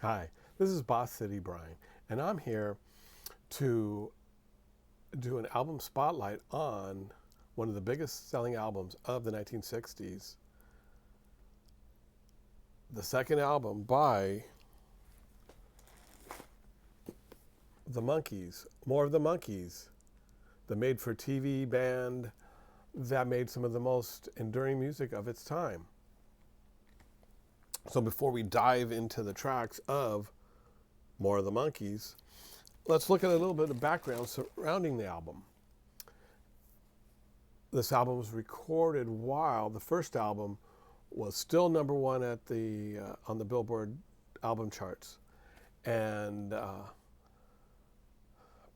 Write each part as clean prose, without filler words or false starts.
Hi, this is Boss City Brian, and I'm here to do an album spotlight on one of the biggest selling albums of the 1960s, the second album by the Monkees, more of the Monkees, the made-for-TV band that made some of the most enduring music of its time. So before we dive into the tracks of More of the Monkees, let's look at a little bit of background surrounding the album. This album was recorded while the first album was still number one at on the Billboard album charts. And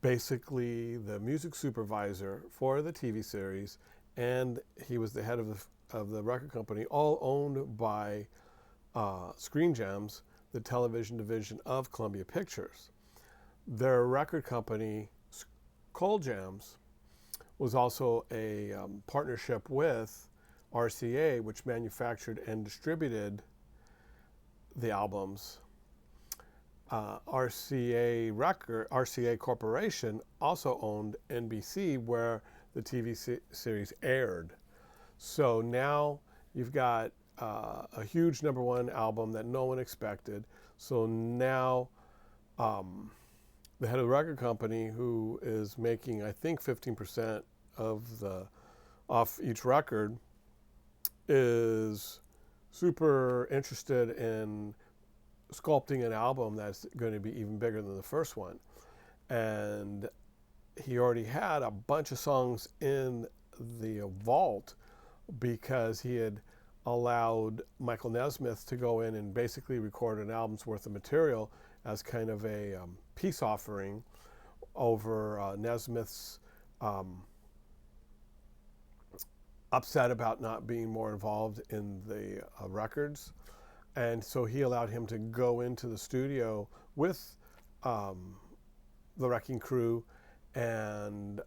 basically the music supervisor for the TV series, and he was the head of the record company, all owned by Screen Gems, the television division of Columbia Pictures. Their record company, Cole Gems, was also a partnership with RCA, which manufactured and distributed the albums. RCA Corporation also owned NBC, where the TV series aired. So now you've got a huge number one album that no one expected. So now the head of the record company, who is making, I think, 15% off each record, is super interested in sculpting an album that's going to be even bigger than the first one. And he already had a bunch of songs in the vault because he had allowed Michael Nesmith to go in and basically record an album's worth of material as kind of a peace offering over Nesmith's upset about not being more involved in the records. And so he allowed him to go into the studio with the Wrecking Crew, and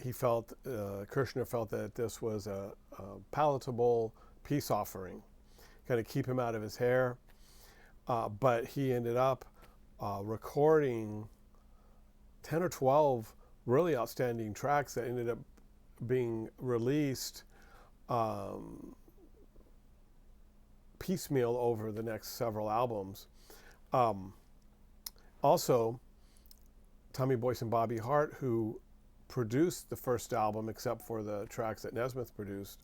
Kirshner felt that this was a palatable peace offering, kind of keep him out of his hair. But he ended up recording 10 or 12 really outstanding tracks that ended up being released piecemeal over the next several albums. Also, Tommy Boyce and Bobby Hart, who produced the first album, except for the tracks that Nesmith produced,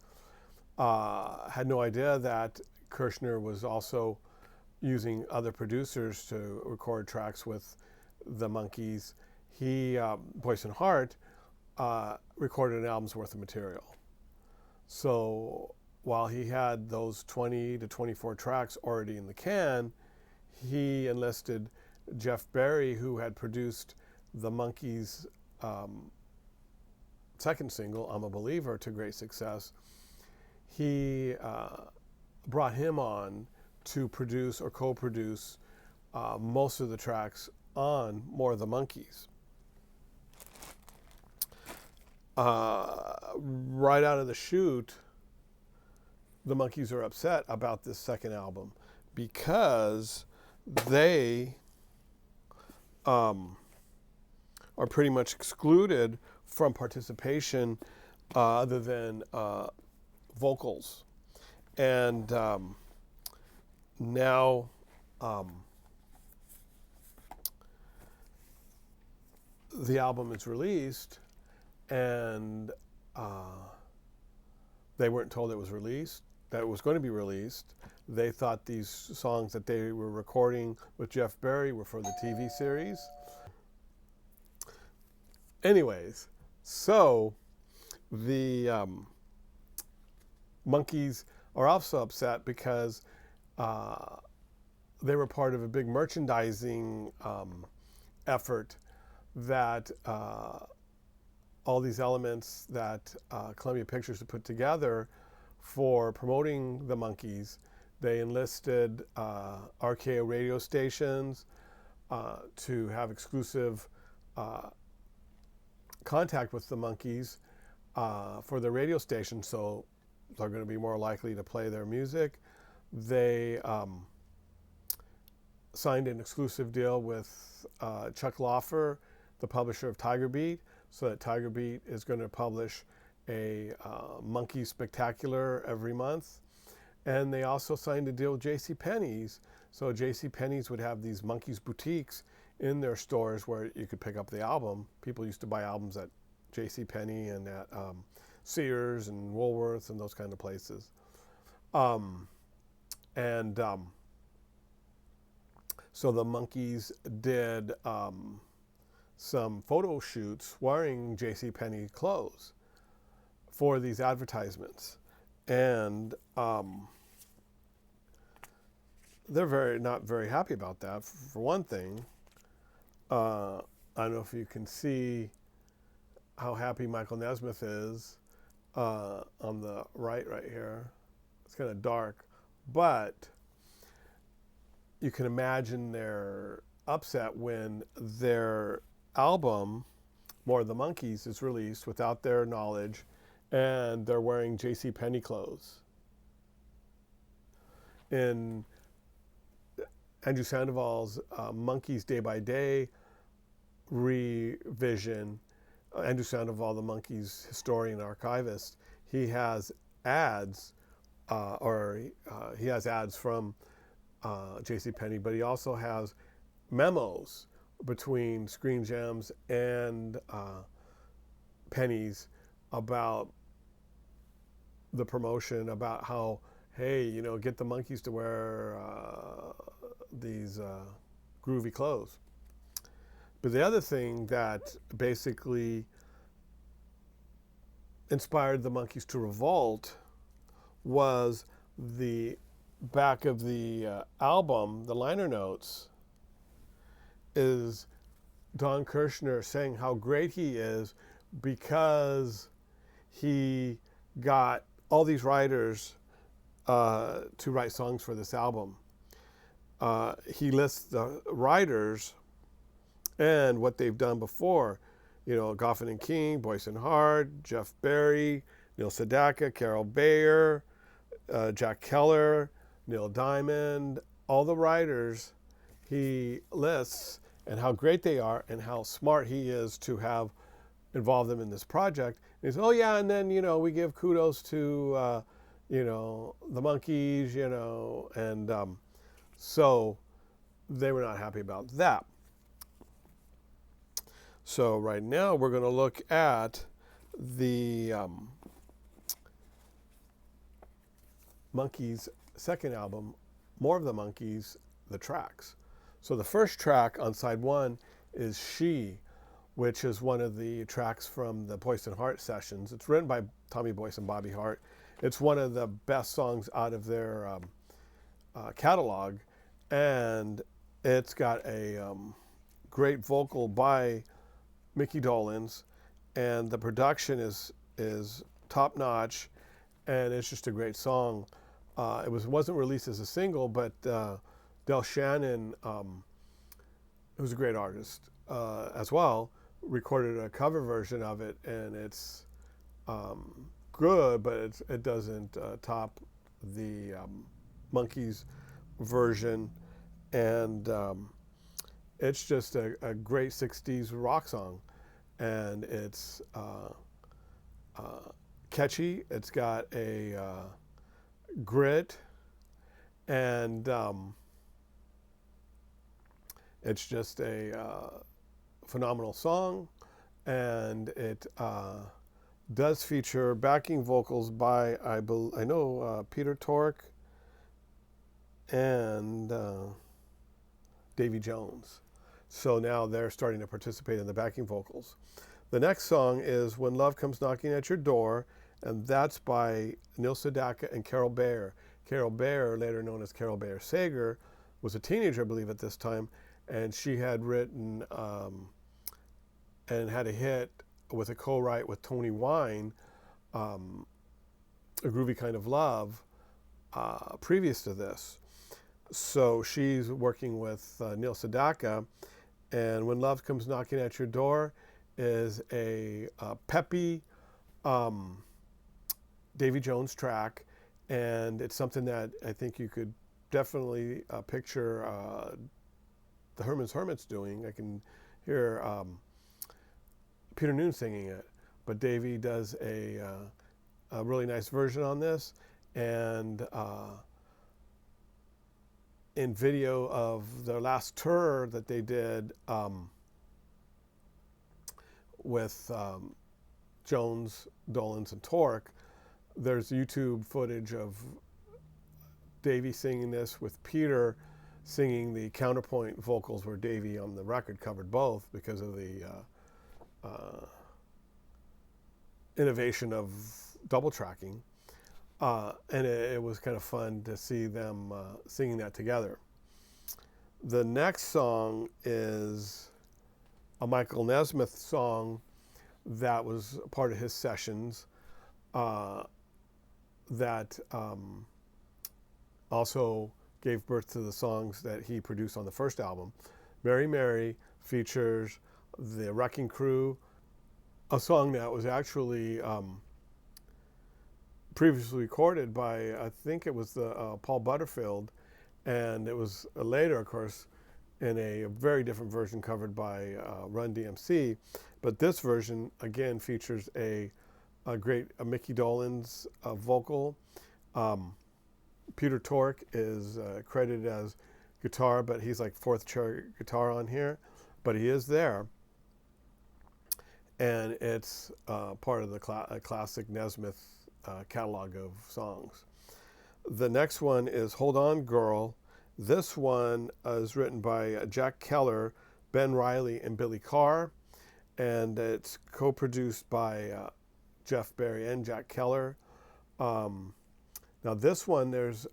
had no idea that Kirshner was also using other producers to record tracks with the Monkees. Boyce and Hart, recorded an album's worth of material. So while he had those 20 to 24 tracks already in the can, he enlisted Jeff Berry, who had produced the Monkees' second single, I'm a Believer, to great success. He brought him on to produce or co-produce most of the tracks on More of the Monkees. Right out of the chute, the Monkees are upset about this second album because they are pretty much excluded from participation other than vocals. And now the album is released, and they weren't told it was released, that it was going to be released. They thought these songs that they were recording with Jeff Berry were for the TV series. Anyways, so the Monkees are also upset because they were part of a big merchandising effort that all these elements that Columbia Pictures had put together for promoting the Monkees. They enlisted RKO radio stations to have exclusive contact with the Monkees for the radio station, so they're going to be more likely to play their music. They signed an exclusive deal with Chuck Loffer, the publisher of Tiger Beat, so that Tiger Beat is going to publish a Monkees Spectacular every month. And they also signed a deal with JCPenney's, so JCPenney's would have these Monkees boutiques in their stores where you could pick up the album. People used to buy albums at JCPenney and at Sears and Woolworths and those kind of places. So the Monkees did some photo shoots wearing JCPenney clothes for these advertisements. And they're not very happy about that. For one thing, I don't know if you can see how happy Michael Nesmith is on the right here. It's kind of dark, but you can imagine they're upset when their album, More of the Monkees, is released without their knowledge, and they're wearing JCPenney clothes. In Andrew Sandoval's Monkees Day by Day revision, Andrew Sandoval, the Monkees historian and archivist, he has ads, he has ads from JCPenney, but he also has memos between Screen Gems and Penny's about the promotion, about how, hey, you know, get the Monkees to wear these groovy clothes. But the other thing that basically inspired the Monkees to revolt was the back of the album, the liner notes, is Don Kirshner saying how great he is because he got all these writers to write songs for this album. He lists the writers and what they've done before. You know, Goffin and King, Boyce and Hart, Jeff Berry, Neil Sedaka, Carole Bayer, Jack Keller, Neil Diamond, all the writers he lists and how great they are and how smart he is to have involved them in this project. And he says, oh yeah, and then, you know, we give kudos to, you know, the Monkees, you know, and so they were not happy about that. So right now we're going to look at the Monkees' second album, More of the Monkees, the tracks. So the first track on side one is She, which is one of the tracks from the Boyce and Hart sessions. It's written by Tommy Boyce and Bobby Hart. It's one of the best songs out of their catalog, and it's got a great vocal by Micky Dolenz, and the production is top notch, and it's just a great song. It wasn't released as a single, but Del Shannon, who's a great artist as well, recorded a cover version of it, and it's good, but it doesn't top the Monkees version, and it's just a great 60s rock song, and it's catchy. It's got a grit, and it's just a phenomenal song, and it does feature backing vocals by I know Peter Tork and Davy Jones. So now they're starting to participate in the backing vocals. The next song is When Love Comes Knocking at Your Door, and that's by Neil Sedaka and Carole Bayer. Carole Bayer, later known as Carole Bayer Sager, was a teenager, I believe, at this time, and she had written and had a hit with a co-write with Tony Wine, A Groovy Kind of Love, previous to this. So she's working with Neil Sedaka, and When Love Comes Knocking at Your Door is a peppy Davy Jones track, and it's something that I think you could definitely picture the Hermits doing. I can hear Peter Noon singing it, but Davy does a really nice version on this, and in video of their last tour that they did with Jones, Dolenz, and Tork, there's YouTube footage of Davy singing this with Peter singing the counterpoint vocals, where Davy on the record covered both because of the innovation of double tracking. And it was kind of fun to see them singing that together. The next song is a Michael Nesmith song that was part of his sessions that also gave birth to the songs that he produced on the first album. Mary Mary features the Wrecking Crew, a song that was actually previously recorded by, I think it was the Paul Butterfield, and it was later, of course, in a very different version covered by Run DMC. But this version, again, features a great Micky Dolenz vocal. Peter Tork is credited as guitar, but he's like fourth chair guitar on here, but he is there. And it's part of the classic Nesmith catalog of songs. The next one is Hold On Girl. This one is written by Jack Keller, Ben Riley, and Billy Carr, and it's co-produced by Jeff Berry and Jack Keller. Now this one, there's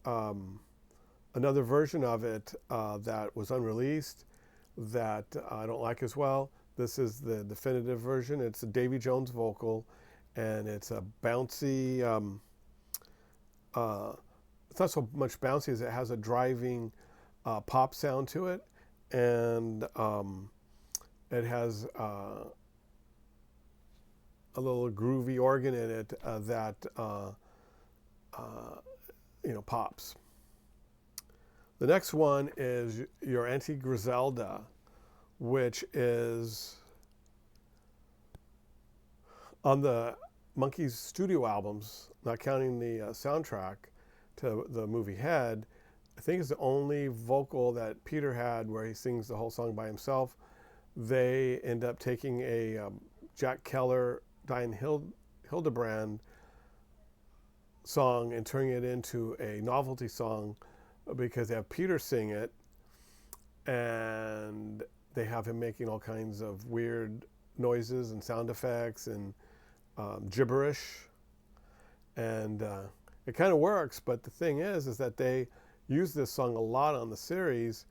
another version of it that was unreleased that I don't like as well. This is the definitive version. It's a Davy Jones vocal, and it's a bouncy, it's not so much bouncy as it has a driving pop sound to it, and it has a little groovy organ in it that pops. The next one is Your Auntie Griselda, which is on the Monkees studio albums, not counting the soundtrack to the movie Head. I think it's the only vocal that Peter had where he sings the whole song by himself. They end up taking a Jack Keller, Diane Hildebrand song and turning it into a novelty song because they have Peter sing it, and they have him making all kinds of weird noises and sound effects and gibberish, and it kind of works. But the thing is that they use this song a lot on the series,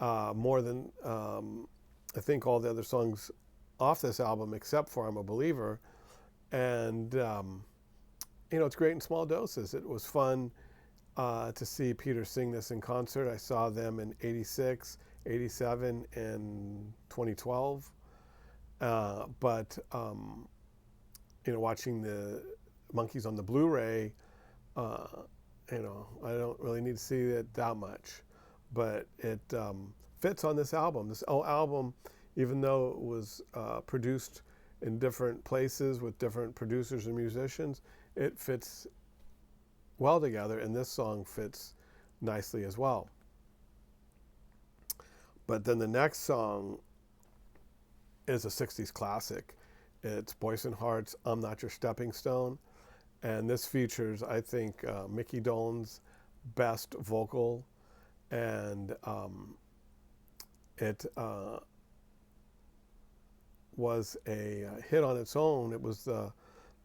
more than I think all the other songs off this album, except for I'm a Believer. And it's great in small doses. It was fun to see Peter sing this in concert. I saw them in '86, '87, and 2012. But watching the Monkees on the Blu-ray, I don't really need to see it that much, but it fits on this album. This whole album, even though it was produced in different places with different producers and musicians, it fits well together, and this song fits nicely as well. But then the next song is a 60s classic. It's Boyce and Hart's I'm Not Your Stepping Stone, and this features, I think, Micky Dolenz' best vocal, and it was a hit on its own. It was the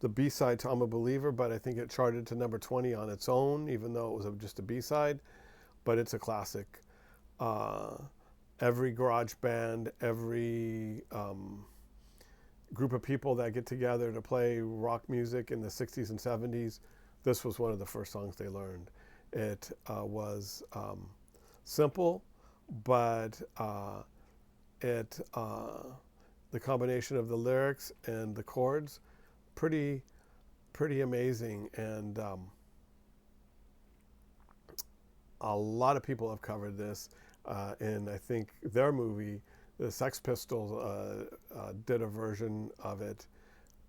B-side to I'm a Believer, but I think it charted to number 20 on its own, even though it was just a B-side. But it's a classic. Every garage band, every group of people that get together to play rock music in the 60s and 70s, this was one of the first songs they learned. It was simple, but the combination of the lyrics and the chords, pretty amazing, and a lot of people have covered this. in I think their movie, the Sex Pistols did a version of it,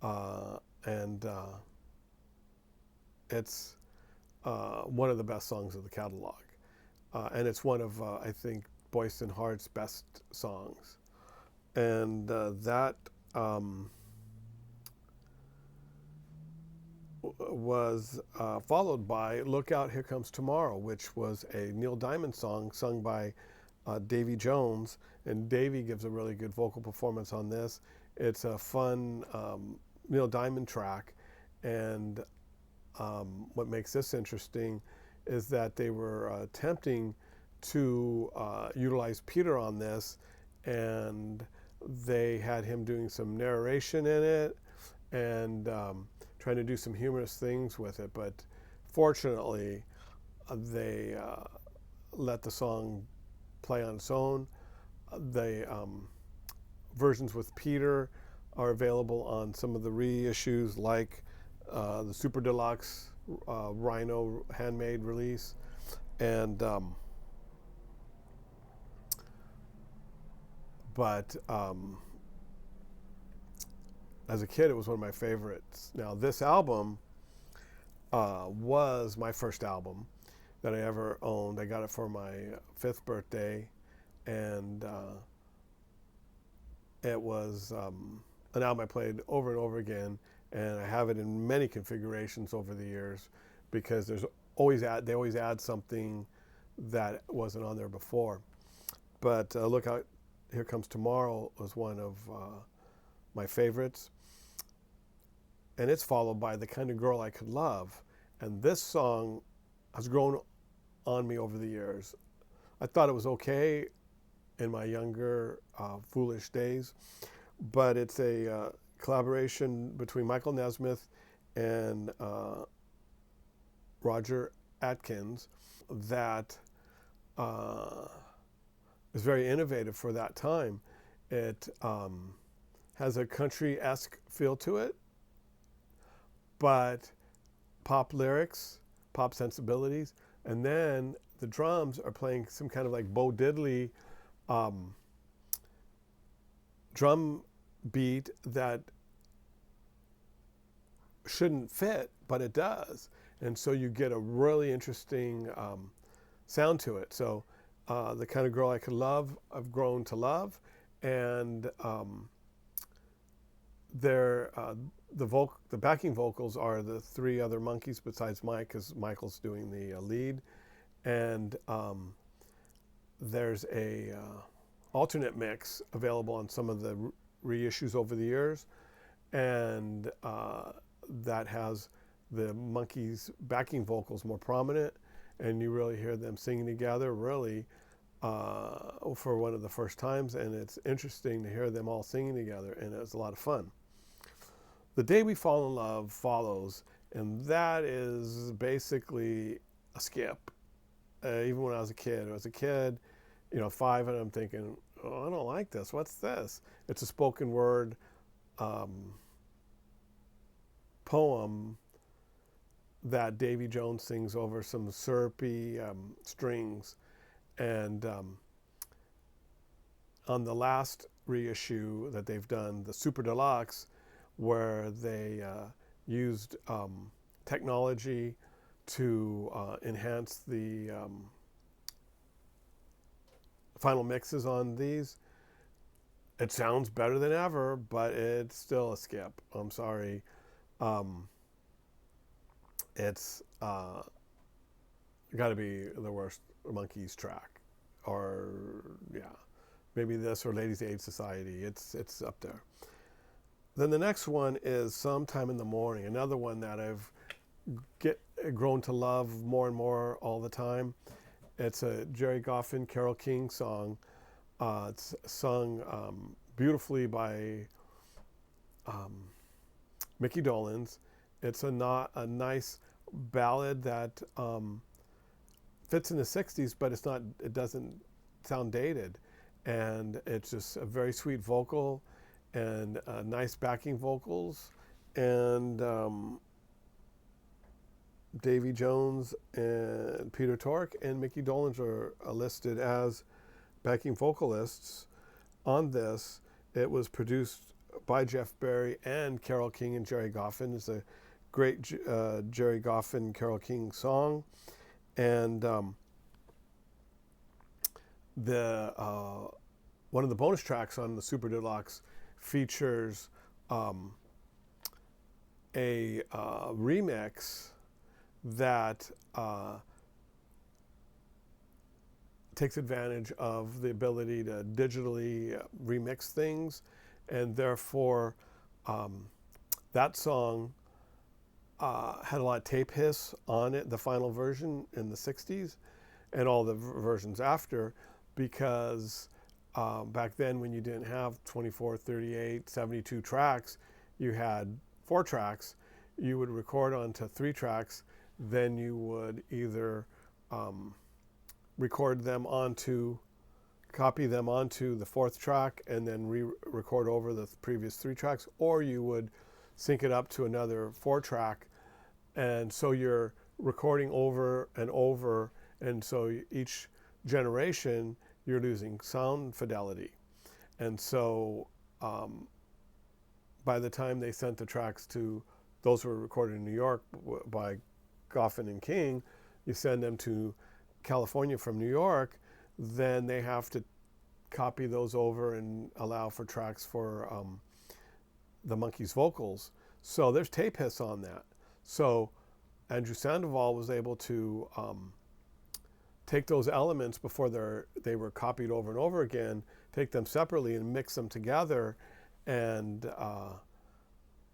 and it's one of the best songs of the catalog, and it's one of I think Boyce and Hart's best songs, and that was followed by "Look Out, Here Comes Tomorrow," which was a Neil Diamond song sung by Davy Jones, and Davy gives a really good vocal performance on this. It's a fun Neil Diamond track, and what makes this interesting is that they were attempting to utilize Peter on this, and they had him doing some narration in it and trying to do some humorous things with it, but fortunately they let the song play on its own. The versions with Peter are available on some of the reissues, like the Super Deluxe Rhino handmade release, and but as a kid, it was one of my favorites. Now, this album was my first album that I ever owned. I got it for my 5th birthday, and it was an album I played over and over again, and I have it in many configurations over the years because they always add something that wasn't on there before. But Look Out, Here Comes Tomorrow was one of my favorites, and it's followed by The Kind of Girl I Could Love, and this song has grown on me over the years. I thought it was okay in my younger foolish days, but it's a collaboration between Michael Nesmith and Roger Atkins that is very innovative for that time. It has a country-esque feel to it, but pop lyrics, pop sensibilities, and then the drums are playing some kind of like Bo Diddley drum beat that shouldn't fit, but it does. And so you get a really interesting sound to it. So The Kind of Girl I Could Love, I've grown to love. And the backing vocals are the 3 other Monkees besides Mike, because Michael's doing the lead. And there's a alternate mix available on some of the reissues over the years, and that has the Monkees backing vocals more prominent, and you really hear them singing together really for one of the first times, and it's interesting to hear them all singing together, and it's a lot of fun. The Day We Fall in Love follows, and that is basically a skip. Even when I was a kid, 5, and I'm thinking, oh, I don't like this. What's this? It's a spoken word poem that Davy Jones sings over some syrupy strings. And on the last reissue that they've done, the Super Deluxe, where they used technology to enhance the final mixes on these, it sounds better than ever, but it's still a skip. I'm sorry. It's got to be the worst Monkees track, or maybe this or Ladies Aid Society. It's up there. Then the next one is Sometime in the Morning, another one that I've grown to love more and more all the time. It's a Gerry Goffin, Carole King song. It's sung beautifully by Micky Dolenz. It's a nice ballad that fits in the 60s, but it doesn't sound dated. And it's just a very sweet vocal and nice backing vocals. And Davy Jones and Peter Tork and Micky Dolenz are listed as backing vocalists on this. It was produced by Jeff Berry and Carole King and Gerry Goffin. It's a great Gerry Goffin, Carole King song. And one of the bonus tracks on the Super Deluxe features a remix that takes advantage of the ability to digitally remix things, and therefore that song had a lot of tape hiss on it, the final version in the 60s, and all the versions after, because back then when you didn't have 24, 38, 72 tracks, you had 4 tracks. You would record onto 3 tracks, then you would either record them onto, copy them onto the 4th track and then re-record over the previous 3 tracks, or you would sync it up to another 4 track. And so you're recording over and over, and so each generation you're losing sound fidelity. And so by the time they sent the tracks to those who were recorded in New York by Goffin and King, you send them to California from New York, then they have to copy those over and allow for tracks for the Monkees vocals. So there's tape hiss on that. So Andrew Sandoval was able to take those elements before they were copied over and over again, take them separately and mix them together, and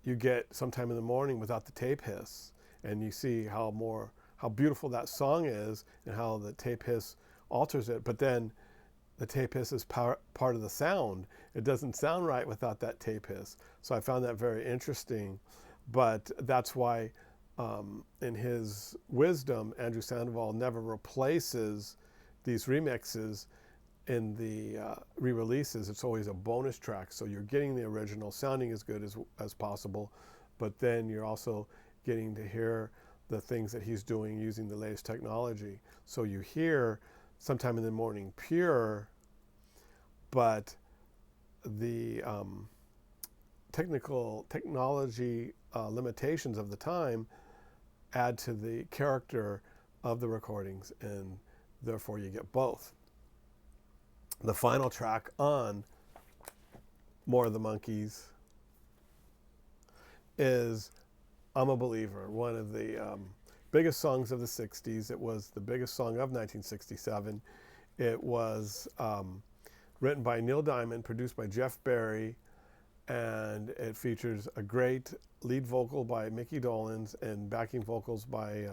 you get Sometime in the Morning without the tape hiss. And you see how beautiful that song is and how the tape hiss alters it. But then the tape hiss is part of the sound. It doesn't sound right without that tape hiss. So I found that very interesting. But that's why, in his wisdom, Andrew Sandoval never replaces these remixes in the re-releases. It's always a bonus track. So you're getting the original sounding as good as possible, but then you're also getting to hear the things that he's doing using the latest technology. So you hear Sometime in the Morning pure, but the technology limitations of the time add to the character of the recordings, and therefore you get both. The final track on More of the Monkees is I'm a Believer, one of the biggest songs of the 60s. It was the biggest song of 1967. It was written by Neil Diamond, produced by Jeff Berry, and it features a great lead vocal by Micky Dolenz and backing vocals by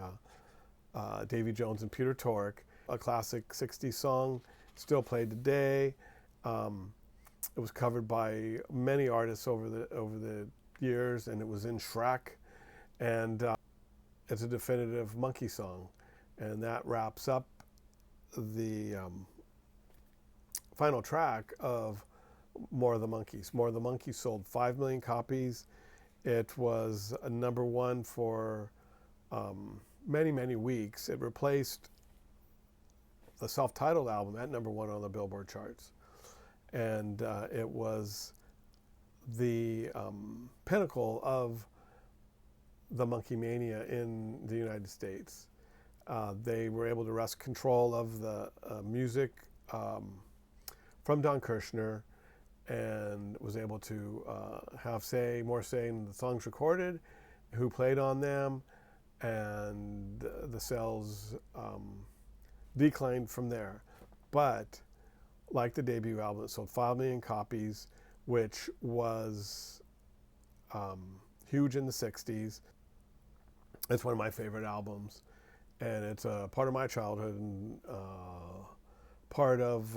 Davy Jones and Peter Tork. A classic 60s song, still played today. It was covered by many artists over the years, and it was in Shrek. And it's a definitive Monkee song. And that wraps up the final track of More of the Monkees. More of the Monkees sold 5 million copies. It was a #1 for many, many weeks. It replaced the self-titled album at #1 on the Billboard charts. And it was the pinnacle of the Monkee mania in the United States. They were able to wrest control of the music from Don Kirshner, and was able to have more say in the songs recorded, who played on them, and the sales declined from there. But like the debut album, it sold 5 million copies, which was huge in the 60s. It's one of my favorite albums, and it's a part of my childhood and part of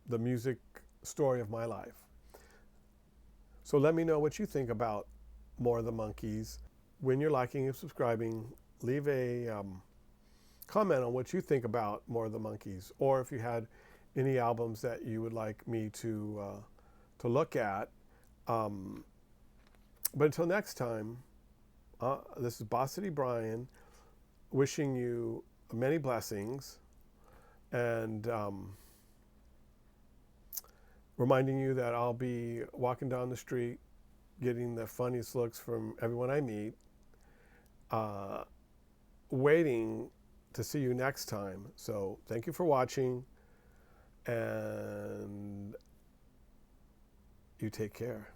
the music story of my life. So let me know what you think about More of the Monkees. When you're liking and subscribing, leave a comment on what you think about More of the Monkees, or if you had any albums that you would like me to look at. But until next time, this is Boss City Brian, wishing you many blessings, and reminding you that I'll be walking down the street getting the funniest looks from everyone I meet, waiting to see you next time. So thank you for watching, and you take care.